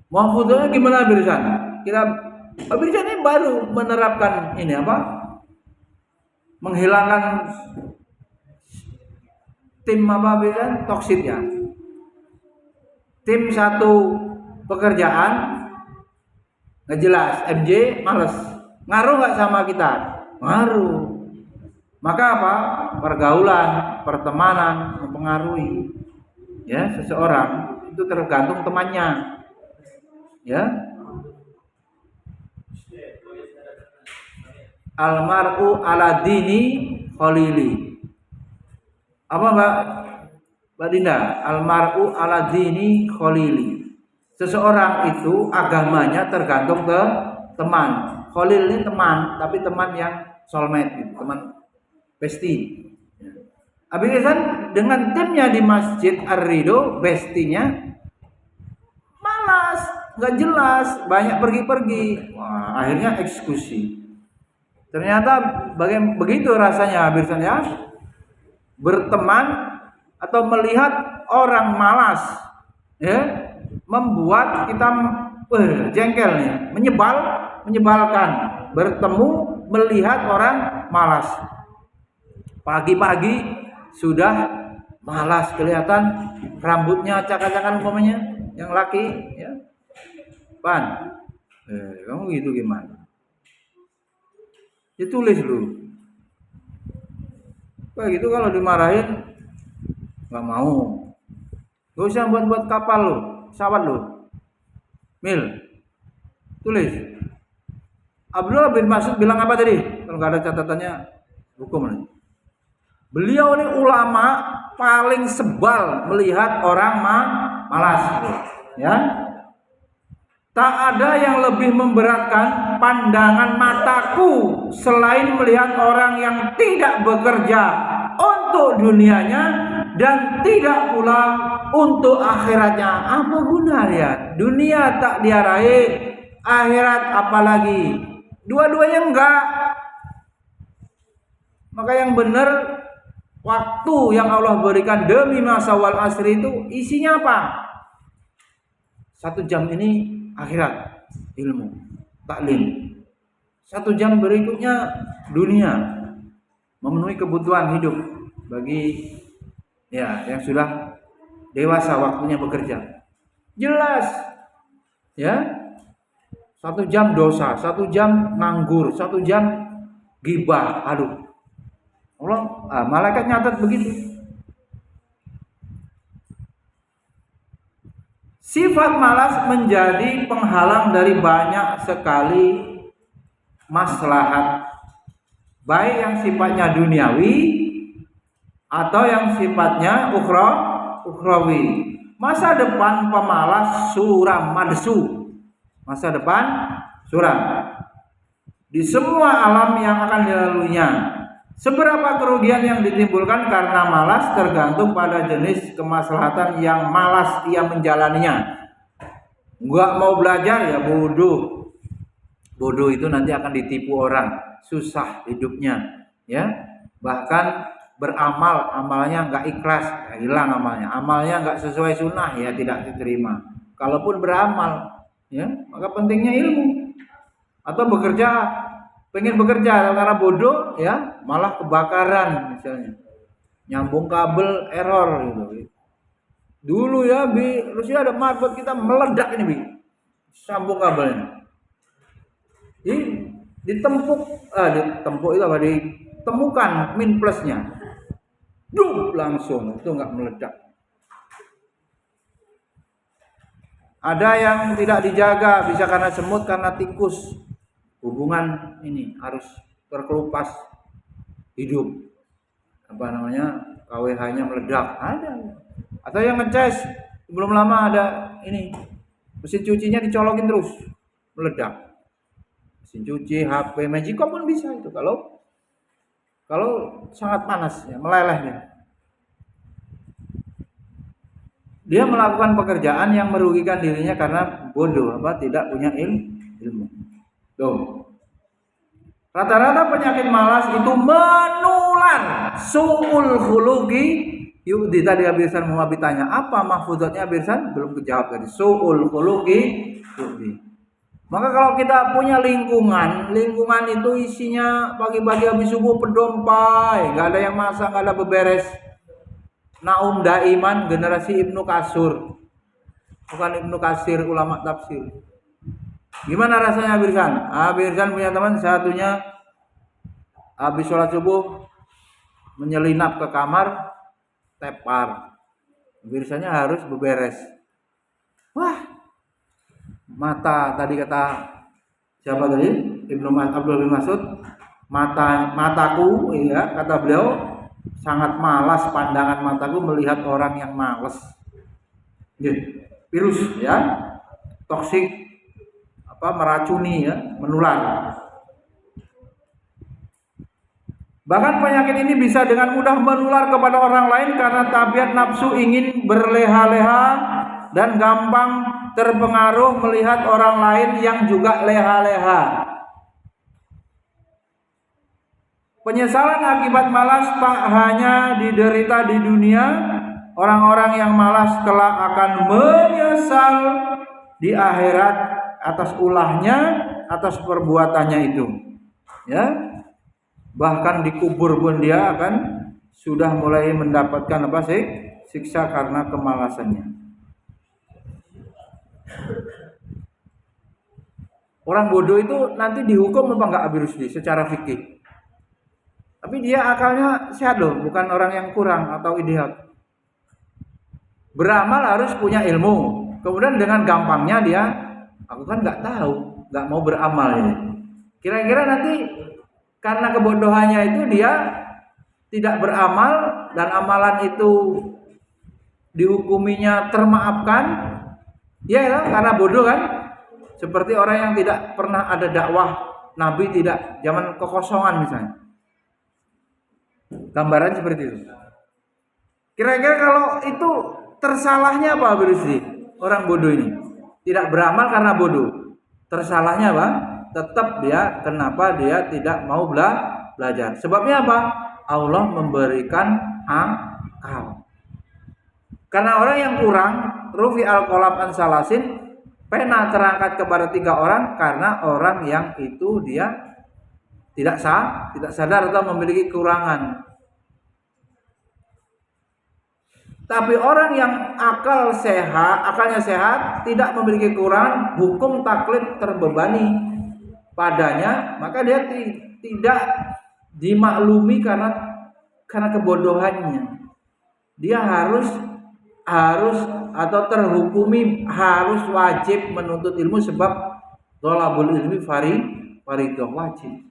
Mahfudnya gimana Birsan? Kita Birsan ini baru menerapkan ini apa? Menghilangkan tim apa Birsan? Toksit ya. Tim satu pekerjaan nggak jelas, MJ males. Ngaruh nggak sama kita? Ngaruh. Maka apa? Pergaulan, pertemanan mempengaruhi. Ya, seseorang itu tergantung temannya. Ya. Almar'u ala dini khalili. Apa Mbak Dinda? Almar'u ala dini khalili. Seseorang itu agamanya tergantung ke teman. Khalil ini teman, tapi teman yang soulmate gitu, teman besti. Habis dengan timnya di Masjid Ar-Ridho, bestinya malas, nggak jelas, banyak pergi-pergi. Wah, akhirnya eksekusi. Ternyata begitu rasanya Birsan ya, berteman atau melihat orang malas, ya, membuat kita jengkel nih, menyebalkan. Bertemu melihat orang malas, pagi-pagi sudah malas, kelihatan rambutnya acak-acakan umpamanya yang laki, ya, Pan, kamu gitu gimana? Ditulis lu. Kayak gitu kalau dimarahin nggak mau. Gak usah buat kapal lu, pesawat lu. Mil, tulis. Abdullah bin Mas'ud bilang apa tadi? Kalau nggak ada catatannya, hukum nih. Beliau ini ulama paling sebal melihat orang malas, ya. Tak ada yang lebih memberatkan pandangan mataku selain melihat orang yang tidak bekerja untuk dunianya dan tidak pula untuk akhiratnya. Apa gunanya? Dunia tak dia raih, akhirat apalagi. Dua-duanya enggak. Maka yang benar, waktu yang Allah berikan demi masa wal asri itu isinya apa? 1 jam ini akhirat, ilmu, taklim. 1 jam berikutnya dunia, memenuhi kebutuhan hidup bagi ya yang sudah dewasa waktunya bekerja. Jelas, ya. 1 jam dosa, 1 jam nganggur, 1 jam gibah. Aduh, Allah, malaikat nyatat begitu. Sifat malas menjadi penghalang dari banyak sekali maslahat, baik yang sifatnya duniawi atau yang sifatnya ukhrawi. Masa depan pemalas suram madsu. Masa depan suram di semua alam yang akan dilaluinya. Seberapa kerugian yang ditimbulkan karena malas tergantung pada jenis kemaslahatan yang malas ia menjalaninya. Enggak mau belajar ya bodoh. Bodoh itu nanti akan ditipu orang, susah hidupnya, ya. Bahkan beramal, amalnya enggak ikhlas, ya hilang amalnya. Amalnya enggak sesuai sunnah, ya tidak diterima. Kalaupun beramal, ya, maka pentingnya ilmu. Atau pengen bekerja karena bodoh, ya, malah kebakaran misalnya. Nyambung kabel error gitu. Dulu ya Rusia ada marbot kita meledak ini Sambung kabelnya. Ditempuk itu apa? Ditemukan min plusnya. Duh, langsung itu nggak meledak. Ada yang tidak dijaga, bisa karena semut, karena tikus. Hubungan ini harus terkelupas hidup. KWH-nya meledak. Ada. Atau yang ngecas belum lama ada ini. Mesin cucinya dicolokin terus, meledak. Mesin cuci, HP, Magicom pun bisa itu kalau sangat panas ya, meleleh dia. Dia melakukan pekerjaan yang merugikan dirinya karena bodoh, tidak punya ilmu. Tuh. Rata-rata penyakit malas itu menular. Su'ul khuluqi yudi. Tadi Abirsan mau tanya, apa mahfuzatnya Abirsan? Belum kejawab tadi. Su'ul khuluqi yudi. Maka kalau kita punya lingkungan itu isinya pagi-pagi habis subuh pedompai, enggak ada yang masak, enggak ada beberes. Naum Daiman generasi Ibnu Kasur, bukan Ibnu Kasir, ulama tafsir. Gimana rasanya Abirsan? Abirsan punya teman satunya habis sholat subuh menyelinap ke kamar tepar. Abirsannya harus beberes. Wah, mata tadi kata siapa tadi? Abdul bin Mas'ud, mataku ya kata beliau sangat malas, pandangan mataku melihat orang yang malas. Virus ya, toksik, meracuni ya, menular. Bahkan penyakit ini bisa dengan mudah menular kepada orang lain karena tabiat nafsu ingin berleha-leha dan gampang terpengaruh melihat orang lain yang juga leha-leha. Penyesalan akibat malas tak hanya diderita di dunia, orang-orang yang malas kelak akan menyesal di akhirat atas ulahnya, atas perbuatannya itu. Ya. Bahkan dikubur pun dia akan sudah mulai mendapatkan siksa karena kemalasannya. Orang bodoh itu nanti dihukum apa enggak Abi Rusdi secara fikih? Tapi dia akalnya sehat loh, bukan orang yang kurang atau ideal. Beramal harus punya ilmu. Kemudian dengan gampangnya dia, aku kan nggak tahu, nggak mau beramal ini. Kira-kira nanti karena kebodohannya itu dia tidak beramal dan amalan itu dihukuminya termaafkan, ya karena bodoh kan? Seperti orang yang tidak pernah ada dakwah Nabi, tidak zaman kekosongan misalnya. Gambaran seperti itu. Kira-kira kalau itu tersalahnya apa berarti orang bodoh ini? Tidak beramal karena bodoh. Tersalahnya apa? Tetap dia, kenapa dia tidak mau belajar? Sebabnya apa? Allah memberikan akal. Karena orang yang kurang, rufi al-qalab an salasin, pena terangkat kepada 3 orang karena orang yang itu dia tidak sadar atau memiliki kekurangan. Tapi orang yang akalnya sehat, tidak memiliki kekurangan, hukum taklid terbebani padanya, maka dia tidak dimaklumi karena kebodohannya. Dia harus atau terhukumi harus wajib menuntut ilmu sebab thalabul ilmi fardhu wajib.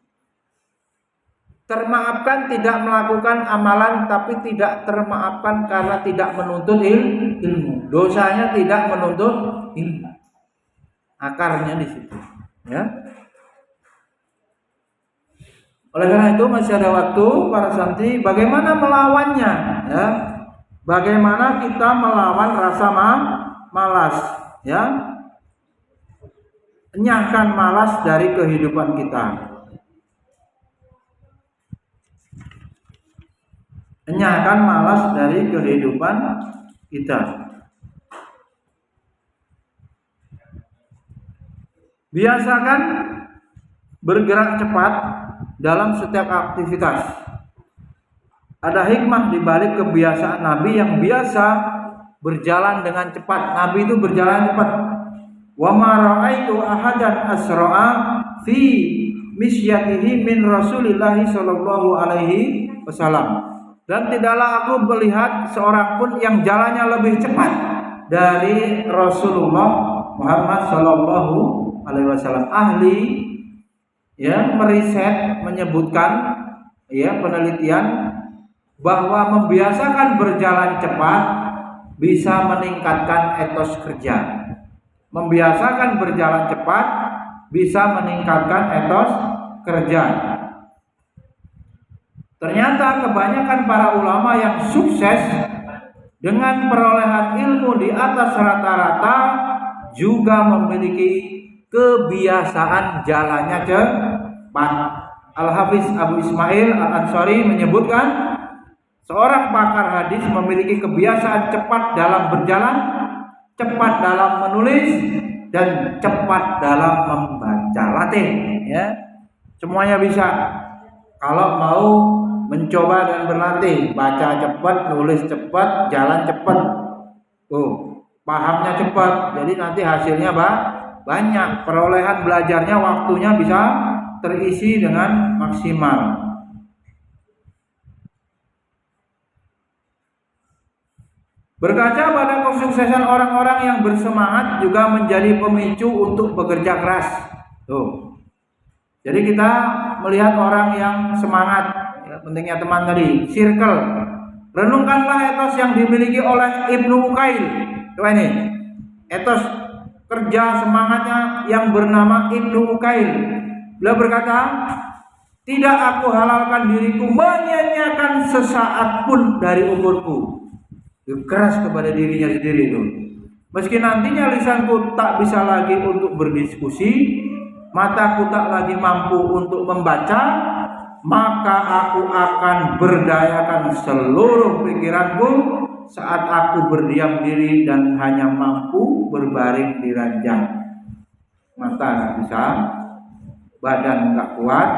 Termaafkan tidak melakukan amalan, tapi tidak termaafkan karena tidak menuntut ilmu. Dosanya tidak menuntut ilmu. Akarnya di situ, ya. Oleh karena itu masih ada waktu para santri, bagaimana melawannya, ya. Bagaimana kita melawan rasa malas, ya. Enyahkan malas dari kehidupan kita. Enyahkan malas dari kehidupan kita. Biasakan bergerak cepat dalam setiap aktivitas. Ada hikmah di balik kebiasaan Nabi yang biasa berjalan dengan cepat. Nabi itu berjalan cepat. Wa ma ra'aitu ahadan asra'a fi misyatihi min Rasulillah sallallahu alaihi wasallam. Dan tidaklah aku melihat seorang pun yang jalannya lebih cepat dari Rasulullah Muhammad sallallahu alaihi wasallam. Ahli meriset menyebutkan penelitian bahwa membiasakan berjalan cepat bisa meningkatkan etos kerja. Membiasakan berjalan cepat bisa meningkatkan etos kerja. Ternyata kebanyakan para ulama yang sukses dengan perolehan ilmu di atas rata-rata juga memiliki kebiasaan jalannya cepat. Al-Hafiz Abu Ismail Al-Ansari menyebutkan seorang pakar hadis memiliki kebiasaan cepat dalam berjalan, cepat dalam menulis, dan cepat dalam membaca. Latih semuanya bisa kalau mau mencoba dan berlatih. Baca cepat, nulis cepat, jalan cepat, pahamnya cepat. Jadi nanti hasilnya banyak, perolehan belajarnya waktunya bisa terisi dengan maksimal. Berkaca pada kesuksesan orang-orang yang bersemangat juga menjadi pemicu untuk bekerja keras. Jadi kita melihat orang yang semangat, pentingnya teman tadi, circle. Renungkanlah etos yang dimiliki oleh Ibnu Ukail. Coba ini, etos kerja semangatnya yang bernama Ibnu Ukail. Beliau berkata, tidak aku halalkan diriku menyanyiakan sesaat pun dari umurku. Keras kepada dirinya sendiri itu. Meski nantinya lisanku tak bisa lagi untuk berdiskusi, mataku tak lagi mampu untuk membaca, maka aku akan berdayakan seluruh pikiranku saat aku berdiam diri dan hanya mampu berbaring di ranjang. Mata nggak bisa, badan nggak kuat,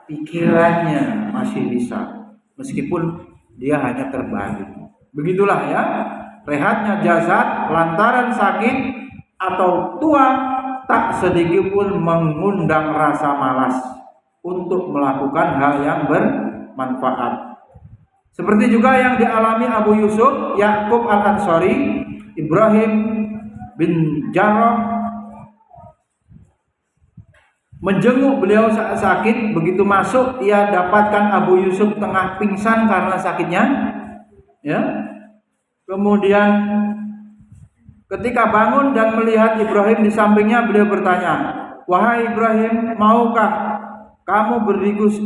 pikirannya masih bisa, meskipun dia hanya terbaring. Begitulah rehatnya jasad lantaran sakit atau tua tak sedikit pun mengundang rasa malas untuk melakukan hal yang bermanfaat. Seperti juga yang dialami Abu Yusuf Ya'qub Al-Ansari, Ibrahim bin Jarrah menjenguk beliau saat sakit. Begitu masuk, ia dapatkan Abu Yusuf tengah pingsan karena sakitnya. Kemudian ketika bangun dan melihat Ibrahim di sampingnya, beliau bertanya, "Wahai Ibrahim, maukah kamu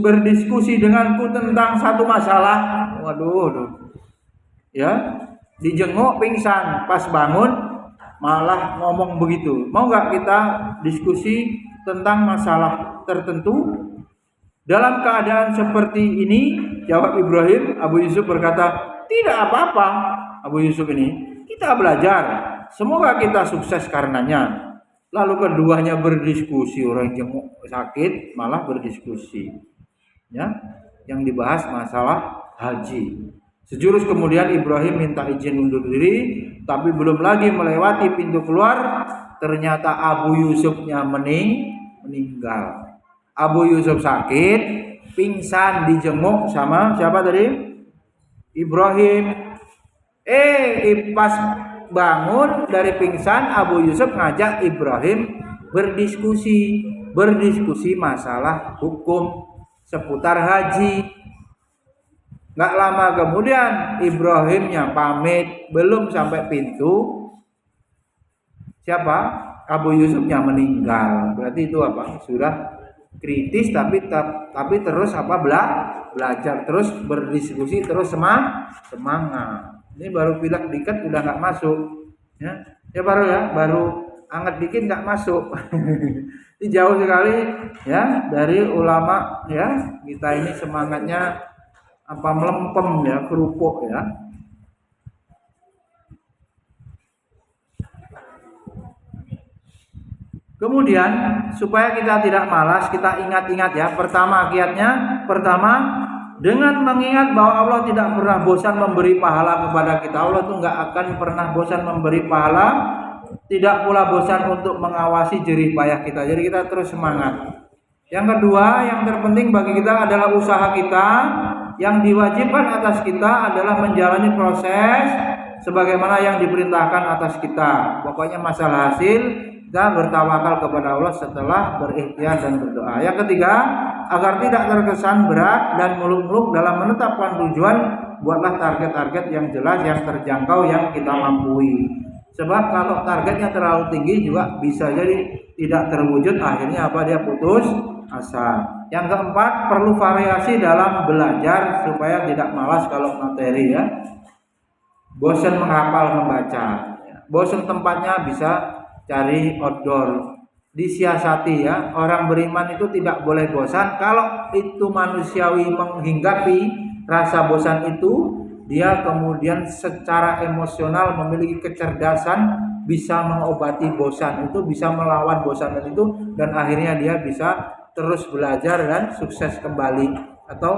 berdiskusi denganku tentang satu masalah?" Waduh. Dijenguk pingsan, pas bangun malah ngomong begitu. Mau nggak kita diskusi tentang masalah tertentu? Dalam keadaan seperti ini, jawab Ibrahim, Abu Yusuf berkata, "Tidak apa-apa, Abu Yusuf ini. Kita belajar. Semoga kita sukses karenanya." Lalu keduanya berdiskusi, orang jenguk sakit malah berdiskusi. Yang dibahas masalah haji. Sejurus kemudian Ibrahim minta izin undur diri, tapi belum lagi melewati pintu keluar, ternyata Abu Yusufnya meninggal. Abu Yusuf sakit, pingsan, dijenguk sama siapa tadi? Ibrahim. Pas bangun dari pingsan, Abu Yusuf ngajak Ibrahim berdiskusi masalah hukum seputar haji. Nggak lama kemudian Ibrahimnya pamit, belum sampai pintu, siapa? Abu Yusufnya meninggal. Berarti itu apa? Sudah kritis, tapi terus belajar, terus berdiskusi, terus semangat. Ini baru pilek dikit udah nggak masuk, baru anget dikit nggak masuk. Ini jauh sekali dari ulama kita ini semangatnya melempem kerupuk . Kemudian supaya kita tidak malas, kita ingat-ingat Pertama dengan mengingat bahwa Allah tidak pernah bosan memberi pahala kepada kita. Allah itu nggak akan pernah bosan memberi pahala, tidak pula bosan untuk mengawasi jerih payah kita. Jadi kita terus semangat. Yang kedua, yang terpenting bagi kita adalah usaha kita. Yang diwajibkan atas kita adalah menjalani proses sebagaimana yang diperintahkan atas kita. Pokoknya masalah hasil kita bertawakal kepada Allah setelah berikhtiar dan berdoa. Yang ketiga, agar tidak terkesan berat dan muluk-muluk dalam menetapkan tujuan, buatlah target-target yang jelas, yang terjangkau, yang kita mampu. Sebab kalau targetnya terlalu tinggi juga bisa jadi tidak terwujud, akhirnya apa, dia putus asa. Yang keempat, perlu variasi dalam belajar supaya tidak malas kalau materi ya. Bosan menghafal membaca. Bosan tempatnya bisa cari outdoor. Disiasati ya. Orang beriman itu tidak boleh bosan. Kalau itu manusiawi menghinggapi rasa bosan itu, dia kemudian secara emosional memiliki kecerdasan, bisa mengobati bosan itu, bisa melawan bosan itu, dan akhirnya dia bisa terus belajar dan sukses kembali atau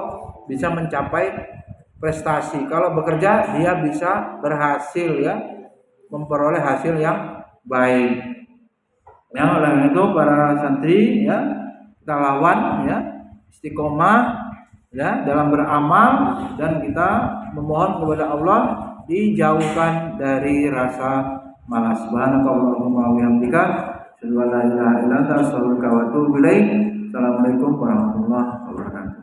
bisa mencapai prestasi. Kalau bekerja dia bisa berhasil ya, memperoleh hasil yang baik. Ya, oleh itu para santri ya, kita lawan ya, istiqomah ya dalam beramal, dan kita memohon kepada Allah dijauhkan dari rasa malas. Subhanakallahumma wa bihamdika, asyhadu an la ilaha illa anta, astaghfiruka wa atubu ilaik. Assalamualaikum warahmatullahi wabarakatuh.